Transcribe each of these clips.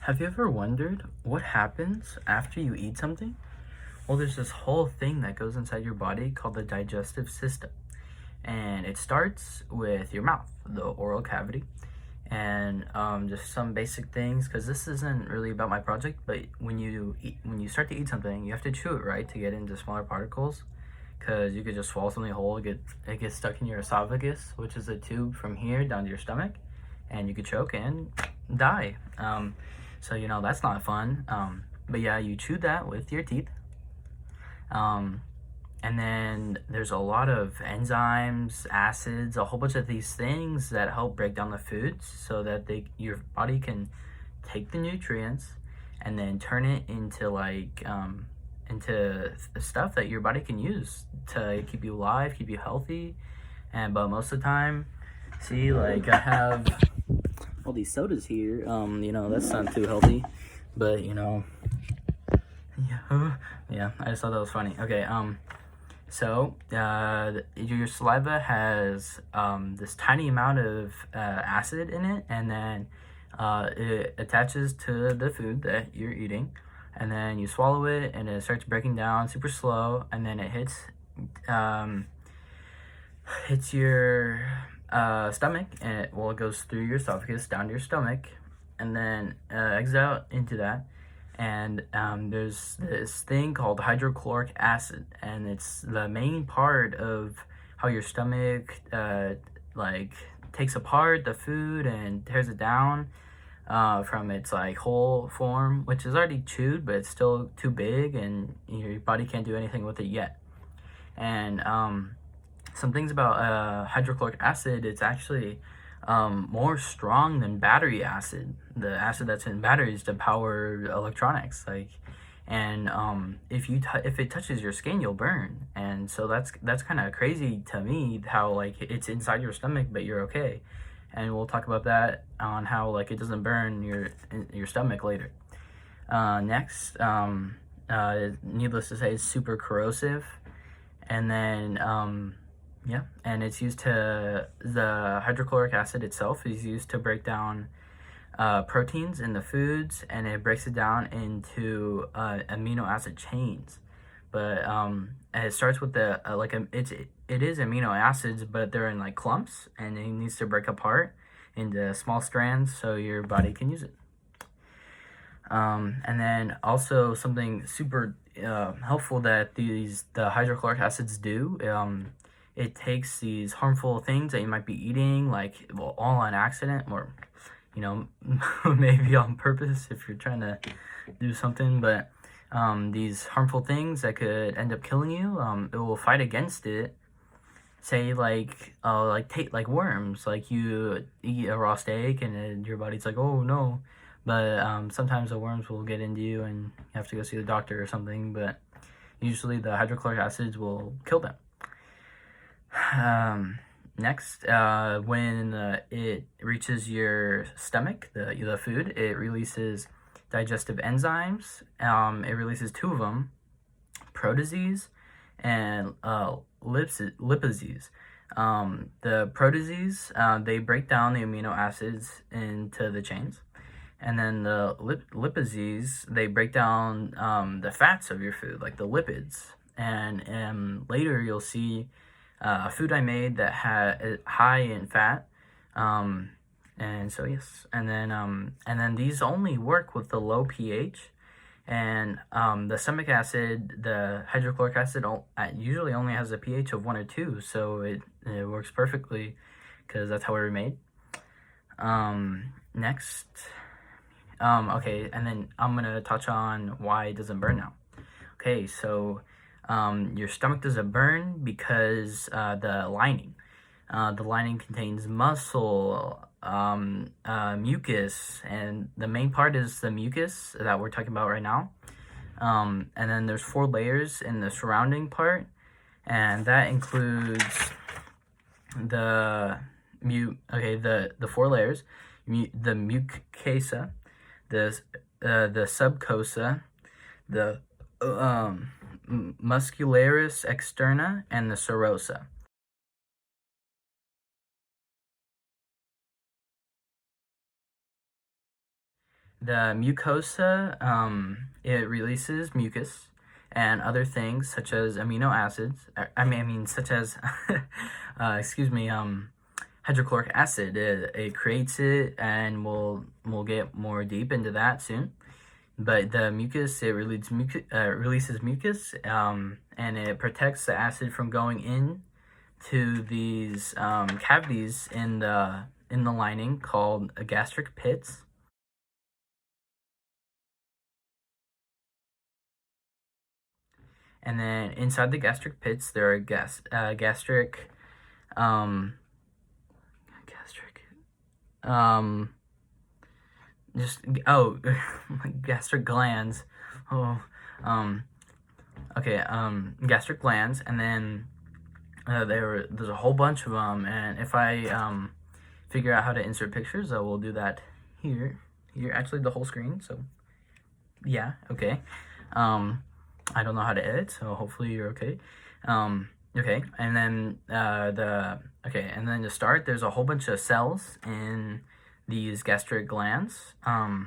Have you ever wondered what happens after you eat something? Well, there's this whole thing that goes inside your body called the digestive system. And it starts with your mouth, the oral cavity, and just some basic things. Because this isn't really about my project, but when you start to eat something, you have to chew it right to get into smaller particles. Because you could just swallow something whole, it gets stuck in your esophagus, which is a tube from here down to your stomach, and you could choke and die. So that's not fun. But yeah, you chew that with your teeth. Um, and then there's a lot of enzymes, acids, a whole bunch of these things that help break down the foods so that your body can take the nutrients and then turn it into stuff that your body can use to keep you alive, keep you healthy. But most of the time, see, like I have all these sodas here. That's not too healthy, but yeah, I just thought that was funny. Okay, so your saliva has this tiny amount of acid in it, and then it attaches to the food that you're eating, and then you swallow it, and it starts breaking down super slow, and then it hits your stomach, and it goes through your esophagus down to your stomach, and then exits out into that. And there's this thing called hydrochloric acid, and it's the main part of how your stomach takes apart the food and tears it down from its whole form, which is already chewed, but it's still too big, and your body can't do anything with it yet. And some things about hydrochloric acid, it's actually more strong than battery acid, the acid that's in batteries to power electronics. If it touches your skin, you'll burn. And so that's kind of crazy to me, how it's inside your stomach, but you're okay. And we'll talk about that on how it doesn't burn your stomach later. Next, needless to say, it's super corrosive. And then yeah, and it's used the hydrochloric acid itself is used to break down proteins in the foods, and it breaks it down into amino acid chains. But it starts with it is amino acids, but they're in clumps, and it needs to break apart into small strands so your body can use it. And then also something super helpful that the hydrochloric acids do. It takes these harmful things that you might be eating, all on accident, or maybe on purpose if you're trying to do something, but these harmful things that could end up killing you, it will fight against it. Say take worms, you eat a raw steak and your body's like, oh no, but sometimes the worms will get into you and you have to go see the doctor or something, but usually the hydrochloric acids will kill them. Next, when it reaches your stomach, the food, it releases digestive enzymes. It releases two of them, proteases and lipases. The proteases, they break down the amino acids into the chains, and then the lipases, they break down the fats of your food, like the lipids. And later you'll see a food I made that had high in fat, and so yes, and then these only work with the low pH, and the stomach acid, the hydrochloric acid, usually only has a pH of 1 or 2, so it works perfectly because that's how we were made. Next, okay, and then I'm gonna touch on why it doesn't burn now. Okay, so your stomach doesn't burn because the lining contains muscle, mucus, and the main part is the mucus that we're talking about right now. And then there's 4 layers in the surrounding part, and that includes the 4 layers: the mucosa, the subcosa, the muscularis externa, and the serosa. The mucosa, it releases mucus and other things such as amino acids. Such as, excuse me, hydrochloric acid. It creates it, and we'll get more deep into that soon. But the mucus, it releases mucus, and it protects the acid from going in to these cavities in the lining called gastric pits. And then inside the gastric pits, there are gastric, just oh, gastric glands. Oh, okay, gastric glands, and then there's a whole bunch of them. And if I figure out how to insert pictures, I will do that here. Actually, the whole screen. So yeah, okay. I don't know how to edit, so hopefully you're okay. Okay, and then and then to start, there's a whole bunch of cells in these gastric glands. There's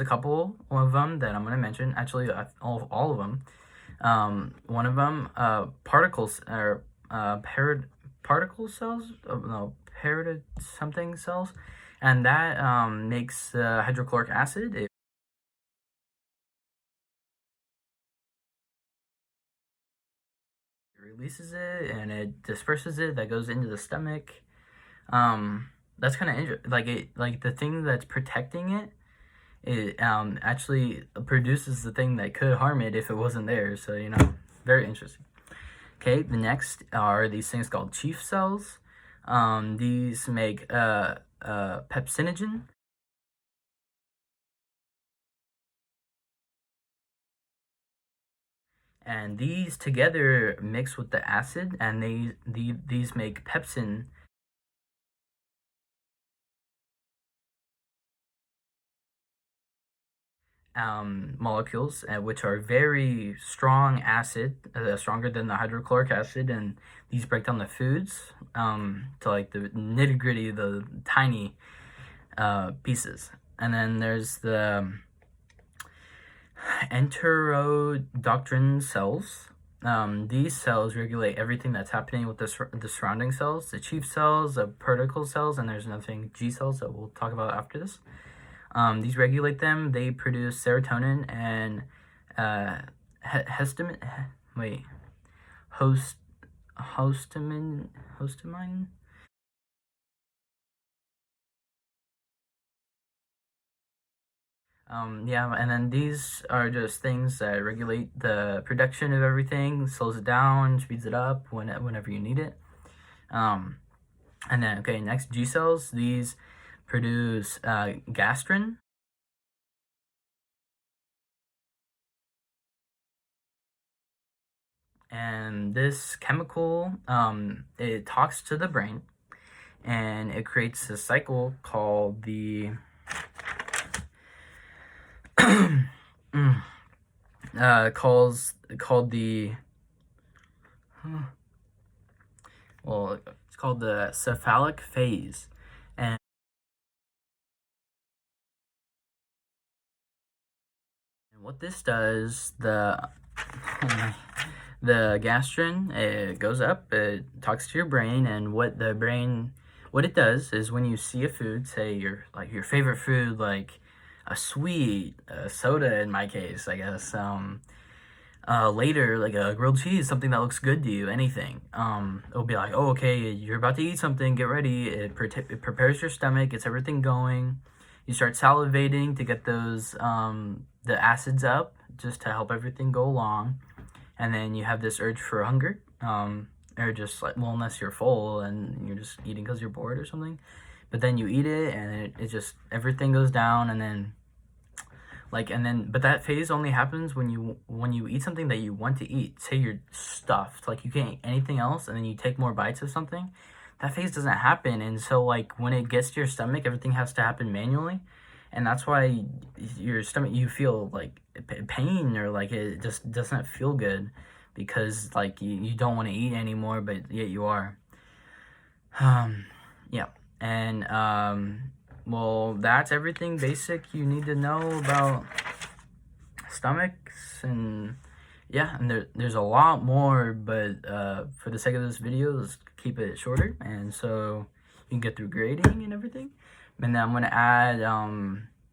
a couple of them that I'm gonna mention. Actually, all of them. One of them, particles or particle cells. No, parotid something cells, and that makes hydrochloric acid. It releases it and it disperses it. That goes into the stomach. That's kind of interesting. Like the thing that's protecting it actually produces the thing that could harm it if it wasn't there. So very interesting. Okay, the next are these things called chief cells. These make pepsinogen. And these together mix with the acid, and these make pepsin. Molecules, which are very strong acid, stronger than the hydrochloric acid, and these break down the foods to like the nitty gritty, the tiny pieces. And then there's the enterodocrine cells. These cells regulate everything that's happening with the surrounding cells, the chief cells, the particle cells, and there's another thing, G cells, that we'll talk about after this. These regulate them. They produce serotonin and histamine. Histamine. Yeah, and then these are just things that regulate the production of everything, slows it down, speeds it up whenever you need it. And then, okay, next, G cells. These produce gastrin. And this chemical, it talks to the brain, and it creates a cycle called the called the well, it's called the cephalic phase. And what this does, the gastrin, it goes up, it talks to your brain, and what it does is when you see a food, say your favorite food, like a sweet, a soda in my case, I guess, later, like a grilled cheese, something that looks good to you, anything, it'll be like, oh, okay, you're about to eat something, get ready. It prepares your stomach, gets everything going. You start salivating to get those the acids up, just to help everything go along. And then you have this urge for hunger, or just like, well, unless you're full and you're just eating because you're bored or something. But then you eat it, and it just, everything goes down, and then but that phase only happens when you eat something that you want to eat. Say you're stuffed, like you can't eat anything else, and then you take more bites of something. That phase doesn't happen, and so like when it gets to your stomach, everything has to happen manually, and that's why your stomach, you feel like pain, or like it just doesn't feel good, because like you don't want to eat anymore, but yet you are. Yeah. And well, that's everything basic you need to know about stomachs. And yeah, and there's a lot more, but for the sake of this video, let's keep it shorter, and so you can get through grading and everything. And then I'm gonna add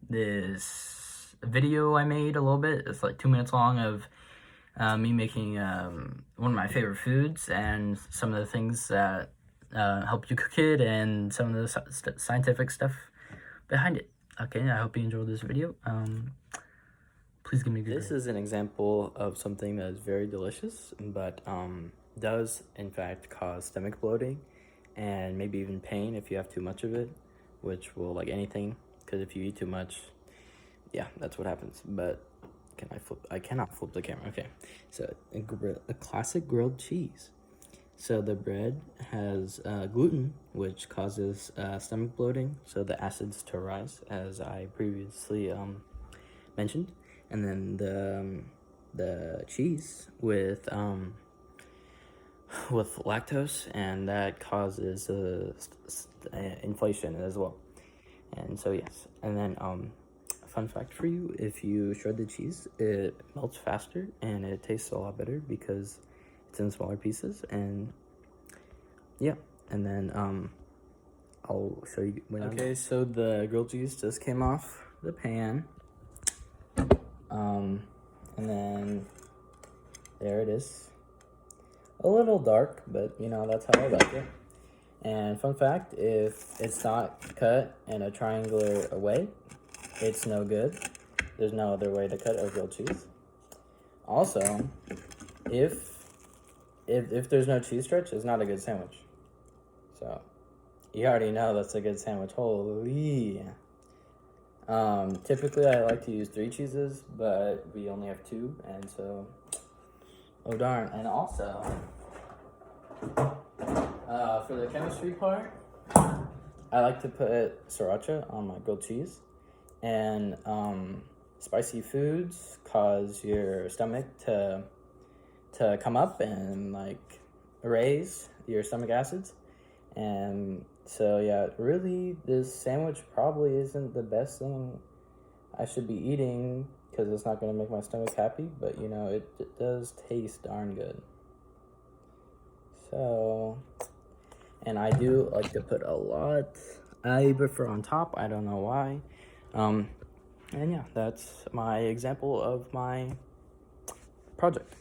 this video I made a little bit. It's like 2 minutes long of me making one of my favorite foods and some of the things that help you cook it, and some of the scientific stuff behind it. Okay, I hope you enjoyed this video. Please give me a good grade. This is an example of something that is very delicious, but does in fact cause stomach bloating and maybe even pain if you have too much of it, which will, like anything, because if you eat too much, yeah, that's what happens. But I cannot flip the camera. Okay, so a classic grilled cheese. So the bread has gluten, which causes stomach bloating, so the acids to rise, as I previously mentioned. And then the cheese with lactose, and that causes inflation as well. And so yes, and then fun fact for you, if you shred the cheese, it melts faster and it tastes a lot better because it's in smaller pieces. And yeah, and then I'll show you when okay, so the grilled cheese just came off the pan. And then there it is. A little dark, but you know, that's how I like it. And fun fact, if it's not cut in a triangular way, it's no good. There's no other way to cut a grilled cheese. Also, if there's no cheese stretch, it's not a good sandwich. So you already know that's a good sandwich. Holy. Typically I like to use 3 cheeses, but we only have 2, and so, oh darn. And also, for the chemistry part, I like to put sriracha on my grilled cheese. And spicy foods cause your stomach to come up and like raise your stomach acids. And so yeah, really this sandwich probably isn't the best thing I should be eating, because it's not going to make my stomach happy, but you know, it does taste darn good. So, and I do like to put a lot, I prefer on top, I don't know why. And yeah, that's my example of my project.